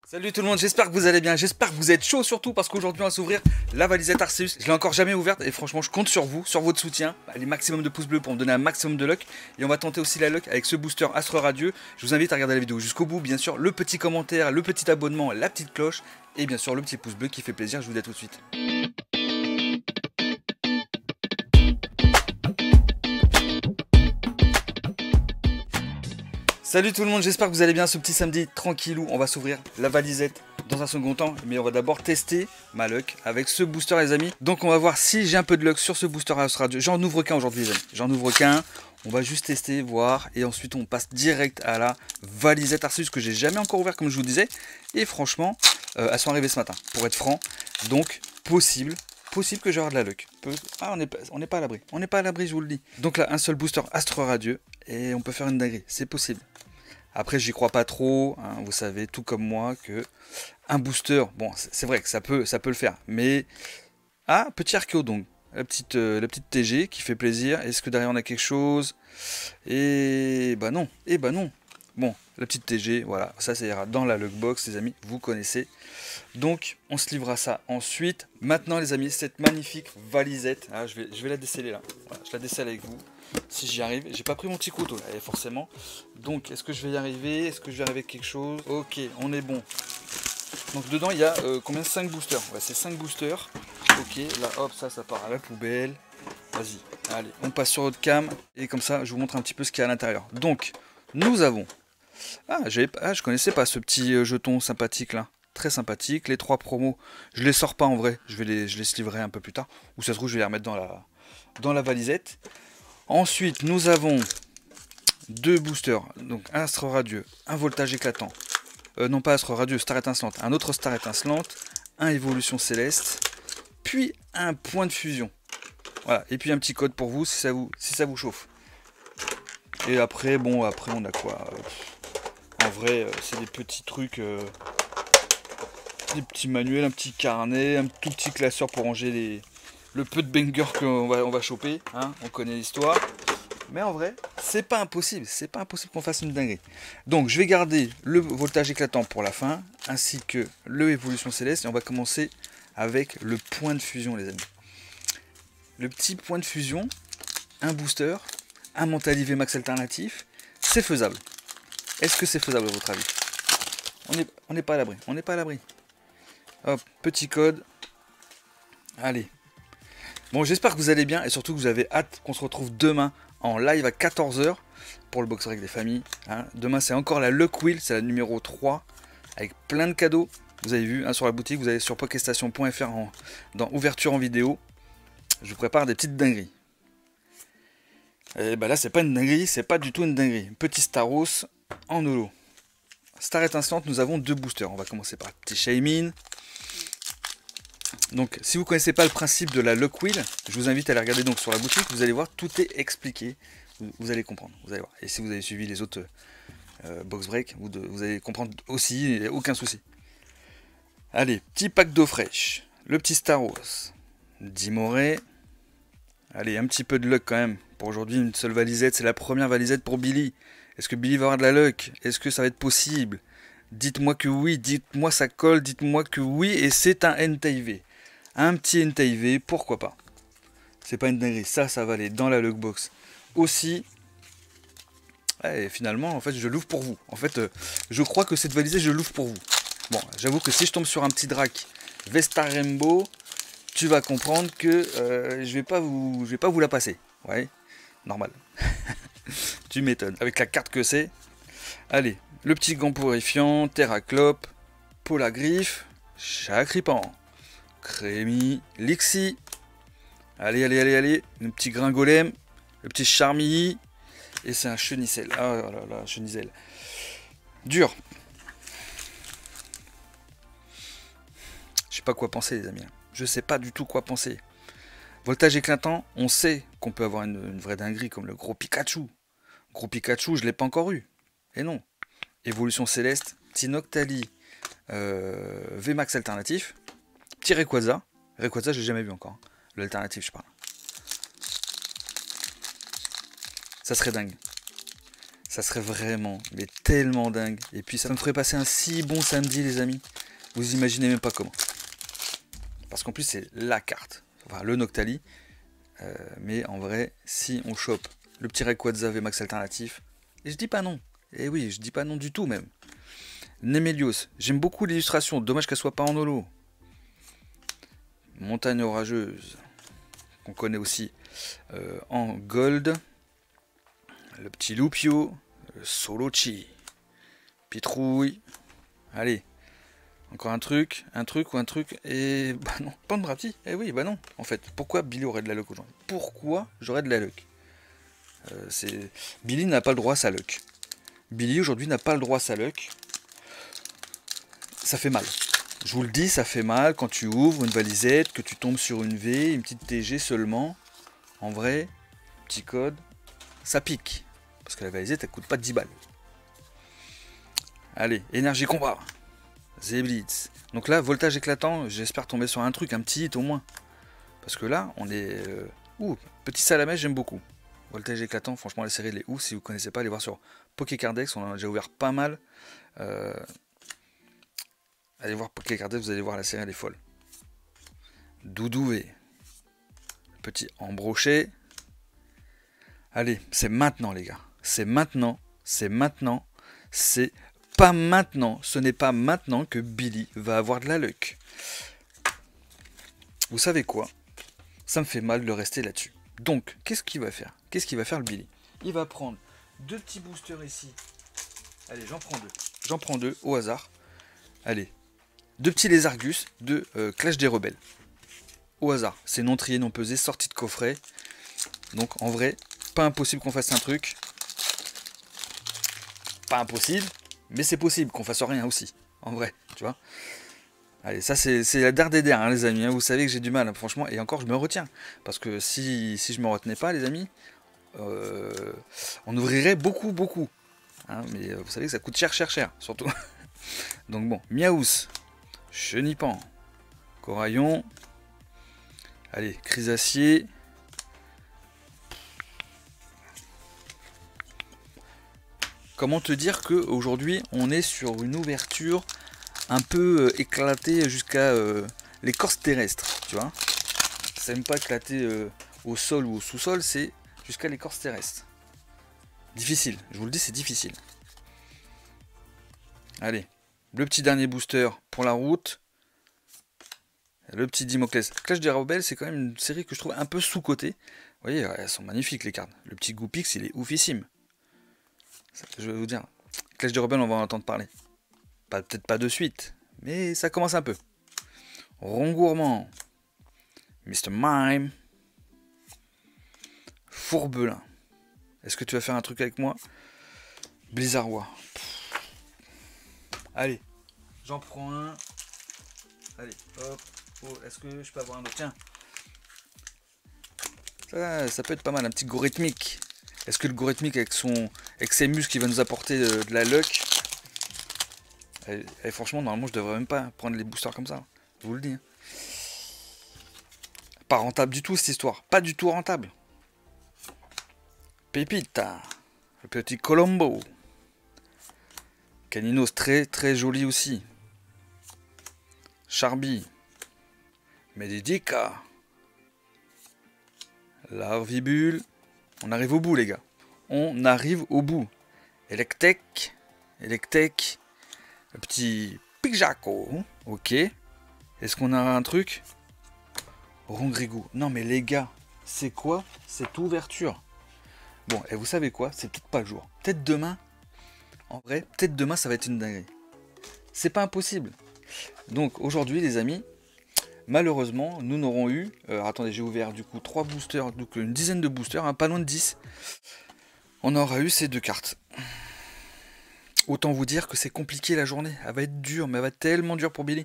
Salut tout le monde, j'espère que vous allez bien, j'espère que vous êtes chaud surtout parce qu'aujourd'hui on va s'ouvrir la valisette Arceus. Je l'ai encore jamais ouverte et franchement je compte sur vous, sur votre soutien, les maximum de pouces bleus pour me donner un maximum de luck. Et on va tenter aussi la luck avec ce booster Astre Radieux. Je vous invite à regarder la vidéo jusqu'au bout, bien sûr, le petit commentaire, le petit abonnement, la petite cloche et bien sûr le petit pouce bleu qui fait plaisir, je vous dis à tout de suite. Salut tout le monde, j'espère que vous allez bien ce petit samedi tranquillou. On va s'ouvrir la valisette dans un second temps, mais on va d'abord tester ma luck avec ce booster les amis. Donc on va voir si j'ai un peu de luck sur ce booster Astre Radieux. J'en ouvre qu'un aujourd'hui les amis, j'en ouvre qu'un. On va juste tester, voir, et ensuite on passe direct à la valisette Arceus que j'ai jamais encore ouvert comme je vous disais. Et franchement, elles sont arrivées ce matin, pour être franc. Donc possible que j'aurai de la luck. Ah, on n'est pas à l'abri. On n'est pas à l'abri, je vous le dis. Donc là, un seul booster Astre Radieux et on peut faire une dinguerie. C'est possible. Après, j'y crois pas trop. Hein, vous savez, tout comme moi, que un booster, bon, c'est vrai que ça peut le faire. Mais ah, petit Archéodon, la petite TG qui fait plaisir. Est-ce que derrière on a quelque chose? Et bah non. Et bah non. Bon, la petite TG, voilà, ça ira dans la lockbox, les amis, vous connaissez. Donc, on se livrera ça ensuite. Maintenant, les amis, cette magnifique valisette, ah, je vais la déceler là. Voilà, je la décèle avec vous, si j'y arrive. J'ai pas pris mon petit couteau là, forcément. Donc, est-ce que je vais y arriver? Est-ce que je vais arriver avec quelque chose? Ok, on est bon. Donc, dedans, il y a combien? 5 boosters. Ouais, c'est 5 boosters. Ok, là, hop, ça part à la poubelle. Vas-y, allez, on passe sur votre cam. Et comme ça, je vous montre un petit peu ce qu'il y a à l'intérieur. Donc, nous avons... je connaissais pas ce petit jeton sympathique là. Très sympathique. Les 3 promos, je les sors pas en vrai. Je les livrer un peu plus tard. Ou ça se trouve, je vais les remettre dans la valisette. Ensuite, nous avons 2 boosters. Donc, un Astre Radieux, un Voltage Éclatant. Non, pas Astre Radieux, Star Étincelante. Un autre Star Étincelante. Un Évolution Céleste. Puis, un Point de Fusion. Voilà. Et puis, un petit code pour vous si ça vous chauffe. Et après, bon, après, on a quoi en vrai, c'est des petits trucs, des petits manuels, un petit carnet, un tout petit classeur pour ranger le peu de bangers qu'on va choper. Hein, on connaît l'histoire. Mais en vrai, c'est pas impossible. C'est pas impossible qu'on fasse une dinguerie. Donc, je vais garder le Voltage Éclatant pour la fin, ainsi que le Évolution Céleste. Et on va commencer avec le Point de Fusion, les amis. Le petit Point de Fusion, un booster, un mental IV max alternatif, c'est faisable. Est-ce que c'est faisable à votre avis? On n'est pas à l'abri. On n'est pas à l'abri. Hop, petit code. Allez. Bon, j'espère que vous allez bien et surtout que vous avez hâte qu'on se retrouve demain en live à 14 h pour le box break des familles. Hein. Demain, c'est encore la Luck Wheel, c'est la numéro 3 avec plein de cadeaux. Vous avez vu hein, sur la boutique, vous allez sur pokestation.fr dans ouverture en vidéo. Je vous prépare des petites dingueries. Et bah là, c'est pas une dinguerie, c'est pas du tout une dinguerie. Petit Staros. En holo. Star Étincelante, nous avons 2 boosters. On va commencer par petit Shaymin. Donc, si vous ne connaissez pas le principe de la Luck Wheel, je vous invite à aller regarder donc sur la boutique. Vous allez voir, tout est expliqué. Vous allez comprendre. Vous allez voir. Et si vous avez suivi les autres box break, vous allez comprendre aussi. Il n'y a aucun souci. Allez, petit pack d'eau fraîche. Le petit Staros. Dimoré. Allez, un petit peu de luck quand même. Pour aujourd'hui, une seule valisette. C'est la première valisette pour Billy. Est-ce que Billy va avoir de la luck? Est-ce que ça va être possible? Dites-moi que oui, dites-moi ça colle, dites-moi que oui, et c'est un NTIV. Un petit NTIV, pourquoi pas? C'est pas une dinguerie, ça va aller dans la lockbox. Aussi, et finalement, en fait, je l'ouvre pour vous. En fait, je crois que cette valisette, je l'ouvre pour vous. Bon, j'avoue que si je tombe sur un petit drac Vestar Rainbow, tu vas comprendre que je vais pas vous la passer. Ouais, normal. Tu m'étonnes. Avec la carte que c'est. Allez, le petit gant purifiant, Terraclope, Polagriffe, Chacripan, Crémi, Lixi. Allez, le petit Gringolem, le petit Charmilly. Et c'est un Chenicel. Ah là là, Chenicel. Dur. Je sais pas quoi penser, les amis. Je sais pas du tout quoi penser. Voltage Éclatant, on sait qu'on peut avoir une vraie dinguerie comme le gros Pikachu. Gros Pikachu, je l'ai pas encore eu. Et non. Évolution Céleste, petit Noctali, VMAX alternatif, petit Rayquaza. Rayquaza, je l'ai jamais vu encore. L'alternatif, je parle. Ça serait dingue. Ça serait vraiment, mais tellement dingue. Et puis ça me ferait passer un si bon samedi, les amis. Vous imaginez même pas comment. Parce qu'en plus, c'est la carte. Enfin, le Noctali. Mais en vrai, si on chope le petit Rayquaza VMAX alternatif, et je dis pas non. Et oui, je dis pas non du tout même. Nemelios, j'aime beaucoup l'illustration. Dommage qu'elle soit pas en holo. Montagne orageuse, qu'on connaît aussi en gold. Le petit Lupio, le Solochi, Pitrouille. Allez, encore un truc, et bah non, Pandrapti. Eh oui, bah non, en fait. Pourquoi Billy aurait de la luck aujourd'hui? Pourquoi j'aurais de la luck? Billy n'a pas le droit à sa luck. Billy aujourd'hui n'a pas le droit à sa luck. Ça fait mal. Je vous le dis, ça fait mal quand tu ouvres une valisette, que tu tombes sur une V, une petite TG seulement. En vrai, petit code, ça pique. Parce que la valisette, elle coûte pas 10 balles. Allez, énergie combat. Zeblitz. Donc là, voltage éclatant, j'espère tomber sur un truc, un petit hit au moins. Parce que là, on est... petit Salamèche, j'aime beaucoup. Voltage éclatant, franchement, la série, elle est ouf. Si vous connaissez pas, allez voir sur Pokécardex, on en a déjà ouvert pas mal. Allez voir Pokécardex, vous allez voir la série, elle est folle. Doudoué. Petit embroché. Allez, c'est maintenant, les gars. C'est maintenant, c'est maintenant, c'est pas maintenant. Ce n'est pas maintenant que Billy va avoir de la luck. Vous savez quoi? Ça me fait mal de rester là-dessus. Donc, qu'est-ce qu'il va faire? Qu'est-ce qu'il va faire le Billy? Il va prendre deux petits boosters ici. Allez, j'en prends deux. J'en prends deux au hasard. Allez, deux petits lézargus de Clash des Rebelles. Au hasard. C'est non trié, non pesé, sortie de coffret. Donc, en vrai, pas impossible qu'on fasse un truc. Pas impossible, mais c'est possible qu'on fasse rien aussi. En vrai, tu vois. Allez, ça c'est la der des der, hein, les amis. Hein. Vous savez que j'ai du mal, hein, franchement. Et encore, je me retiens. Parce que si je me retenais pas, les amis, on ouvrirait beaucoup. Hein, mais vous savez que ça coûte cher, surtout. Donc bon, Miaous, Chenipan, Coraillon. Allez, Chrysacier. Comment te dire qu'aujourd'hui, on est sur une ouverture un peu éclatée jusqu'à l'écorce terrestre, tu vois. C'est même pas éclaté au sol ou au sous-sol, c'est jusqu'à l'écorce terrestre. Difficile, je vous le dis, c'est difficile. Allez, le petit dernier booster pour la route. Le petit Dimoclès. Clash des Rebelles, c'est quand même une série que je trouve un peu sous-cotée. Vous voyez, elles sont magnifiques les cartes. Le petit Goupix, il est oufissime. Je vais vous dire, Clash des Rebelles, on va en entendre parler. Peut-être pas de suite, mais ça commence un peu. Rongourmand, Mr. Mime, Fourbelin. Est-ce que tu vas faire un truc avec moi? Blizzardois. Allez, j'en prends un. Allez, hop. Oh, est-ce que je peux avoir un autre? Tiens. Ça peut être pas mal, un petit Gorithmique. Est-ce que le Gorithmique avec ses muscles qui va nous apporter de la luck? Et franchement, normalement, je devrais même pas prendre les boosters comme ça. Je vous le dis. Hein. Pas rentable du tout cette histoire. Pas du tout rentable. Pépita. Le petit Colombo. Caninos très joli aussi. Charby. Medidica. Larvibule. On arrive au bout, les gars. On arrive au bout. Electek. Le petit Pixaco. Ok. Est-ce qu'on a un truc? Rongrigou. Non, mais les gars, c'est quoi cette ouverture? Bon, et vous savez quoi? C'est peut-être pas le jour. Peut-être demain. En vrai, peut-être demain, ça va être une dinguerie. C'est pas impossible. Donc, aujourd'hui, les amis, malheureusement, nous n'aurons eu... attendez, j'ai ouvert du coup 3 boosters, donc une dizaine de boosters, hein, pas loin de 10. On aura eu ces deux cartes. Autant vous dire que c'est compliqué la journée. Elle va être dure, mais elle va être tellement dure pour Billy.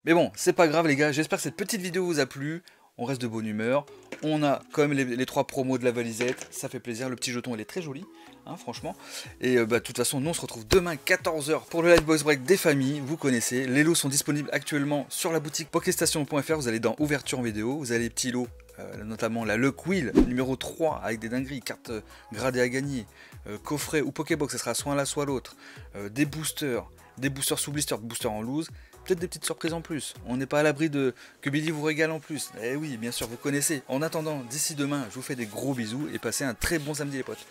Mais bon, c'est pas grave les gars, j'espère que cette petite vidéo vous a plu. On reste de bonne humeur. On a quand même les 3 promos de la valisette. Ça fait plaisir, le petit jeton il est très joli. Hein, franchement. Et de toute façon, nous on se retrouve demain 14h pour le live box break des familles. Vous connaissez, les lots sont disponibles actuellement sur la boutique pokestation.fr. Vous allez dans ouverture en vidéo, vous avez les petits lots notamment la Luck Wheel numéro 3 avec des dingueries, cartes gradées à gagner, coffret ou Pokébox, ça sera soit l'un soit l'autre, des boosters sous blister, boosters en loose, peut-être des petites surprises en plus. On n'est pas à l'abri de que Billy vous régale en plus. Eh oui, bien sûr, vous connaissez. En attendant, d'ici demain, je vous fais des gros bisous et passez un très bon samedi les potes.